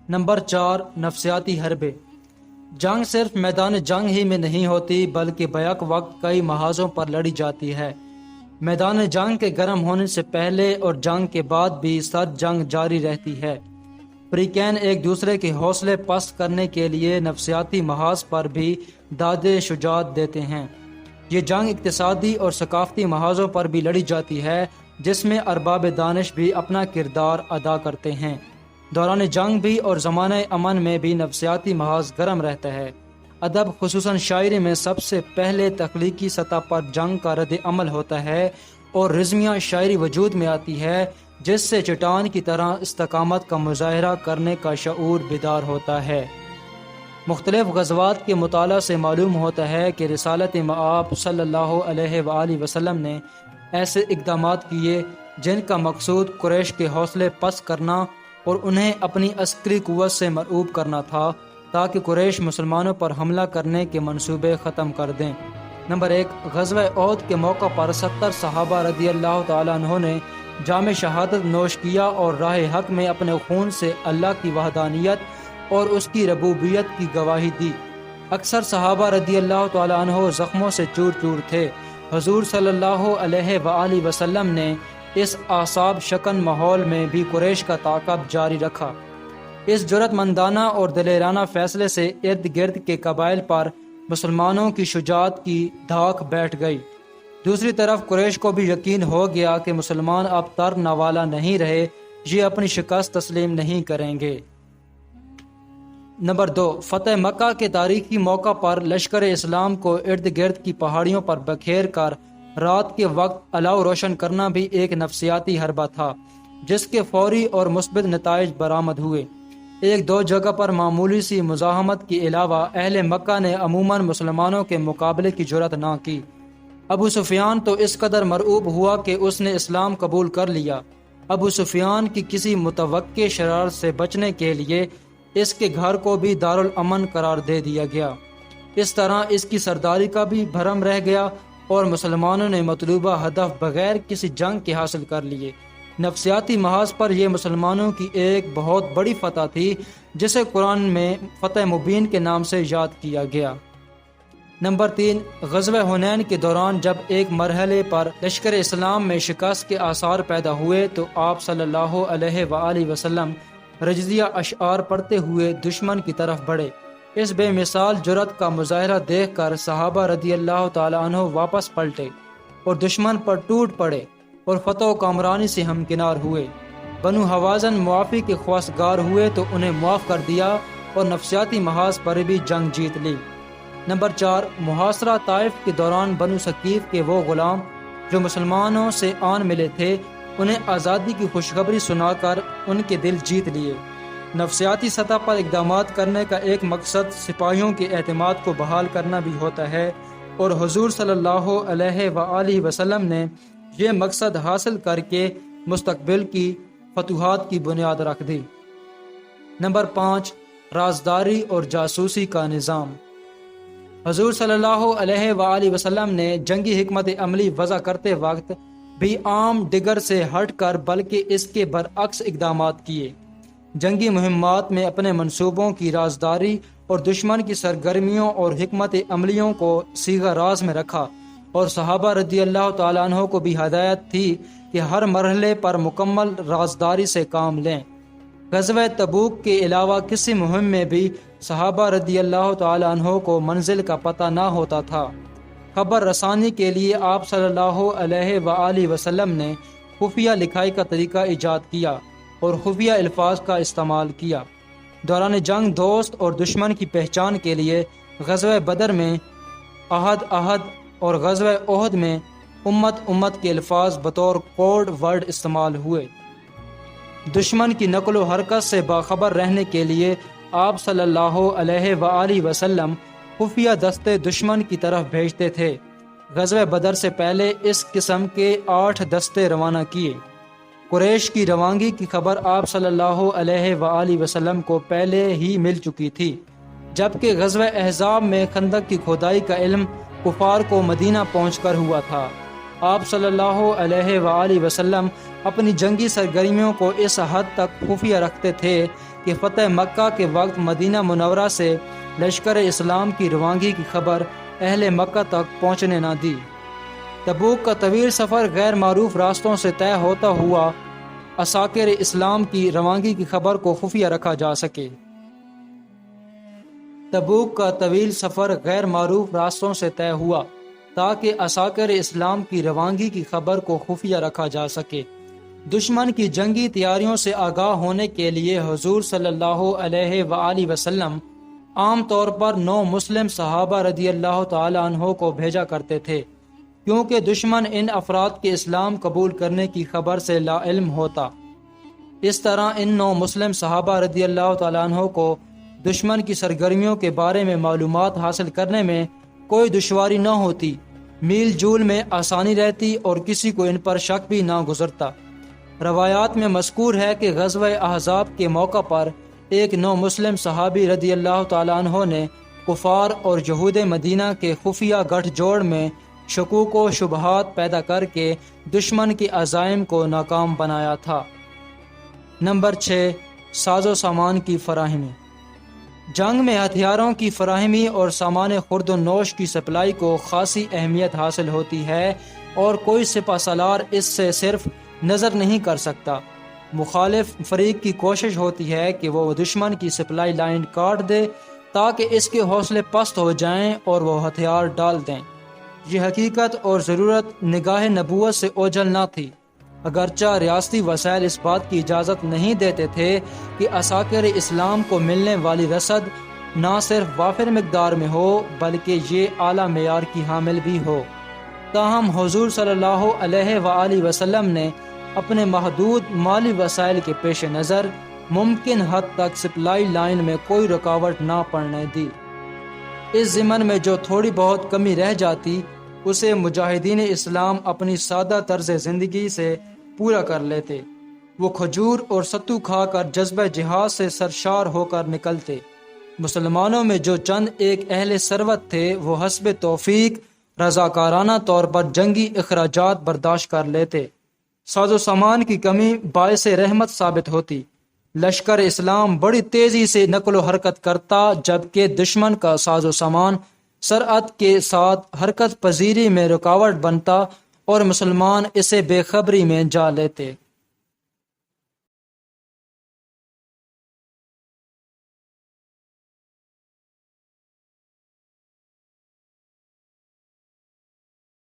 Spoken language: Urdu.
نمبر 4، نفسیاتی حربے۔ جنگ صرف میدان جنگ ہی میں نہیں ہوتی بلکہ بیک وقت کئی محاذوں پر لڑی جاتی ہے۔ میدان جنگ کے گرم ہونے سے پہلے اور جنگ کے بعد بھی سرد جنگ جاری رہتی ہے۔ فریقین ایک دوسرے کے حوصلے پست کرنے کے لیے نفسیاتی محاذ پر بھی داد شجاعت دیتے ہیں۔ یہ جنگ اقتصادی اور ثقافتی محاذوں پر بھی لڑی جاتی ہے، جس میں ارباب دانش بھی اپنا کردار ادا کرتے ہیں۔ دوران جنگ بھی اور زمانہ امن میں بھی نفسیاتی محاذ گرم رہتا ہے۔ ادب خصوصاً شاعری میں سب سے پہلے تخلیقی سطح پر جنگ کا رد عمل ہوتا ہے اور رزمیہ شاعری وجود میں آتی ہے، جس سے چٹان کی طرح استقامت کا مظاہرہ کرنے کا شعور بیدار ہوتا ہے۔ مختلف غزوات کے مطالعہ سے معلوم ہوتا ہے کہ رسالت مآب صلی اللہ علیہ وآلہ وسلم نے ایسے اقدامات کیے جن کا مقصود قریش کے حوصلے پست کرنا اور انہیں اپنی عسکری قوت سے مرعوب کرنا تھا تاکہ قریش مسلمانوں پر حملہ کرنے کے منصوبے ختم کر دیں۔ نمبر 1، غزوہ احد کے موقع پر 70 صحابہ رضی اللہ تعالیٰ عنہ نے جام شہادت نوش کیا اور راہ حق میں اپنے خون سے اللہ کی وحدانیت اور اس کی ربوبیت کی گواہی دی۔ اکثر صحابہ رضی اللہ تعالیٰ عنہ زخموں سے چور چور تھے۔ حضور صلی اللہ علیہ وآلہ وسلم نے اس اعصاب شکن ماحول میں بھی قریش کا تعاقب جاری رکھا۔ اس جرأت مندانہ اور دلیرانہ فیصلے سے ارد گرد کے قبائل پر مسلمانوں کی شجاعت کی دھاک بیٹھ گئی۔ دوسری طرف قریش کو بھی یقین ہو گیا کہ مسلمان اب تر نوالا نہیں رہے، یہ اپنی شکست تسلیم نہیں کریں گے۔ نمبر 2، فتح مکہ کے تاریخی موقع پر لشکر اسلام کو ارد گرد کی پہاڑیوں پر بکھیر کر رات کے وقت الاؤ روشن کرنا بھی ایک نفسیاتی حربہ تھا، جس کے فوری اور مثبت نتائج برآمد ہوئے۔ ایک دو جگہ پر معمولی سی مزاحمت کے علاوہ اہل مکہ نے عموماً مسلمانوں کے مقابلے کی جرأت نہ کی۔ ابو سفیان تو اس قدر مرعوب ہوا کہ اس نے اسلام قبول کر لیا۔ ابو سفیان کی کسی متوقع شرارت سے بچنے کے لیے اس کے گھر کو بھی دارالامن قرار دے دیا گیا۔ اس طرح اس کی سرداری کا بھی بھرم رہ گیا اور مسلمانوں نے مطلوبہ ہدف بغیر کسی جنگ کے حاصل کر لیے۔ نفسیاتی محاذ پر یہ مسلمانوں کی ایک بہت بڑی فتح تھی، جسے قرآن میں فتح مبین کے نام سے یاد کیا گیا۔ نمبر 3، غزوہ حنین کے دوران جب ایک مرحلے پر لشکر اسلام میں شکست کے آثار پیدا ہوئے تو آپ صلی اللہ علیہ وآلہ وسلم رجزیہ اشعار پڑھتے ہوئے دشمن کی طرف بڑھے۔ اس بے مثال جرأت کا مظاہرہ دیکھ کر صحابہ رضی اللہ تعالیٰ عنہ واپس پلٹے اور دشمن پر ٹوٹ پڑے اور فتح و کامرانی سے ہمکنار ہوئے۔ بنو حوازن معافی کے خواستگار ہوئے تو انہیں معاف کر دیا اور نفسیاتی محاذ پر بھی جنگ جیت لی۔ نمبر 4، محاصرہ طائف کے دوران بنو ثقیف کے وہ غلام جو مسلمانوں سے آن ملے تھے، انہیں آزادی کی خوشخبری سنا کر ان کے دل جیت لیے۔ نفسیاتی سطح پر اقدامات کرنے کا ایک مقصد سپاہیوں کے اعتماد کو بحال کرنا بھی ہوتا ہے، اور حضور صلی اللہ علیہ وآلہ وسلم نے یہ مقصد حاصل کر کے مستقبل کی فتوحات کی بنیاد رکھ دی۔ نمبر 5، رازداری اور جاسوسی کا نظام۔ حضور صلی اللہ علیہ وآلہ وسلم نے جنگی حکمت عملی وضع کرتے وقت بھی عام ڈگر سے ہٹ کر بلکہ اس کے برعکس اقدامات کیے۔ جنگی مہمات میں اپنے منصوبوں کی رازداری اور دشمن کی سرگرمیوں اور حکمت عملیوں کو صیغہ راز میں رکھا، اور صحابہ رضی اللہ تعالیٰ عنہ کو بھی ہدایت تھی کہ ہر مرحلے پر مکمل رازداری سے کام لیں۔ غزوہ تبوک کے علاوہ کسی مہم میں بھی صحابہ رضی اللہ تعالیٰ عنہ کو منزل کا پتہ نہ ہوتا تھا۔ خبر رسانی کے لیے آپ صلی اللہ علیہ وآلہ وسلم نے خفیہ لکھائی کا طریقہ ایجاد کیا اور خفیہ الفاظ کا استعمال کیا۔ دوران جنگ دوست اور دشمن کی پہچان کے لیے غزوہ بدر میں احد احد اور غزوہ احد میں امت امت کے الفاظ بطور کوڈ ورڈ استعمال ہوئے۔ دشمن کی نقل و حرکت سے باخبر رہنے کے لیے آپ صلی اللہ علیہ وآلہ وسلم خفیہ دستے دشمن کی طرف بھیجتے تھے۔ غزوہ بدر سے پہلے اس قسم کے 8 دستے روانہ کیے۔ قریش کی روانگی کی خبر آپ صلی اللہ علیہ وآلہ وسلم کو پہلے ہی مل چکی تھی، جبکہ غزوہ احزاب میں خندق کی کھودائی کا علم کفار کو مدینہ پہنچ کر ہوا تھا۔ آپ صلی اللہ علیہ وآلہ وسلم اپنی جنگی سرگرمیوں کو اس حد تک خفیہ رکھتے تھے کہ فتح مکہ کے وقت مدینہ منورہ سے لشکر اسلام کی روانگی کی خبر اہل مکہ تک پہنچنے نہ دی۔ تبوک کا طویل سفر غیر معروف راستوں سے طے ہوتا ہوا عساکر اسلام کی روانگی کی خبر کو خفیہ رکھا جا سکے۔ تبوک کا طویل سفر غیر معروف راستوں سے طے ہوا تاکہ عساکر اسلام کی روانگی کی خبر کو خفیہ رکھا جا سکے۔ دشمن کی جنگی تیاریوں سے آگاہ ہونے کے لیے حضور صلی اللہ علیہ وآلہ وسلم عام طور پر 9 مسلم صحابہ رضی اللہ تعالی عنہ کو بھیجا کرتے تھے، کیونکہ دشمن ان افراد کے اسلام قبول کرنے کی خبر سے لا علم ہوتا۔ اس طرح ان 9 مسلم صحابہ رضی اللہ تعالی عنہ کو دشمن کی سرگرمیوں کے بارے میں معلومات حاصل کرنے میں کوئی دشواری نہ ہوتی، میل جول میں آسانی رہتی اور کسی کو ان پر شک بھی نہ گزرتا۔ روایات میں مذکور ہے کہ غزوہ احزاب کے موقع پر ایک 9 مسلم صحابی رضی اللہ تعالیٰ عنہ نے کفار اور یہود مدینہ کے خفیہ گٹھ جوڑ میں شکوک و شبہات پیدا کر کے دشمن کے عزائم کو ناکام بنایا تھا۔ نمبر 6، ساز و سامان کی فراہمی۔ جنگ میں ہتھیاروں کی فراہمی اور سامان خورد و نوش کی سپلائی کو خاصی اہمیت حاصل ہوتی ہے اور کوئی سپہ سالار اس سے صرف نظر نہیں کر سکتا۔ مخالف فریق کی کوشش ہوتی ہے کہ وہ دشمن کی سپلائی لائن کاٹ دے تاکہ اس کے حوصلے پست ہو جائیں اور وہ ہتھیار ڈال دیں۔ یہ حقیقت اور ضرورت نگاہ نبوت سے اوجھل نہ تھی، اگرچہ ریاستی وسائل اس بات کی اجازت نہیں دیتے تھے کہ عساکر اسلام کو ملنے والی رسد نہ صرف وافر مقدار میں ہو بلکہ یہ اعلیٰ معیار کی حامل بھی ہو۔ تاہم حضور صلی اللہ علیہ وآلہ وسلم نے اپنے محدود مالی وسائل کے پیش نظر ممکن حد تک سپلائی لائن میں کوئی رکاوٹ نہ پڑنے دی۔ اس ضمن میں جو تھوڑی بہت کمی رہ جاتی اسے مجاہدین اسلام اپنی سادہ طرز زندگی سے پورا کر لیتے۔ وہ کھجور اور ستو کھا کر جذبہ جہاد سے سرشار ہو کر نکلتے۔ مسلمانوں میں جو چند ایک اہل ثروت تھے وہ حسب توفیق رضاکارانہ طور پر جنگی اخراجات برداشت کر لیتے۔ ساز و سامان کی کمی باعث رحمت ثابت ہوتی۔ لشکر اسلام بڑی تیزی سے نقل و حرکت کرتا جبکہ دشمن کا ساز و سامان سرعت کے ساتھ حرکت پذیری میں رکاوٹ بنتا اور مسلمان اسے بے خبری میں جا لیتے۔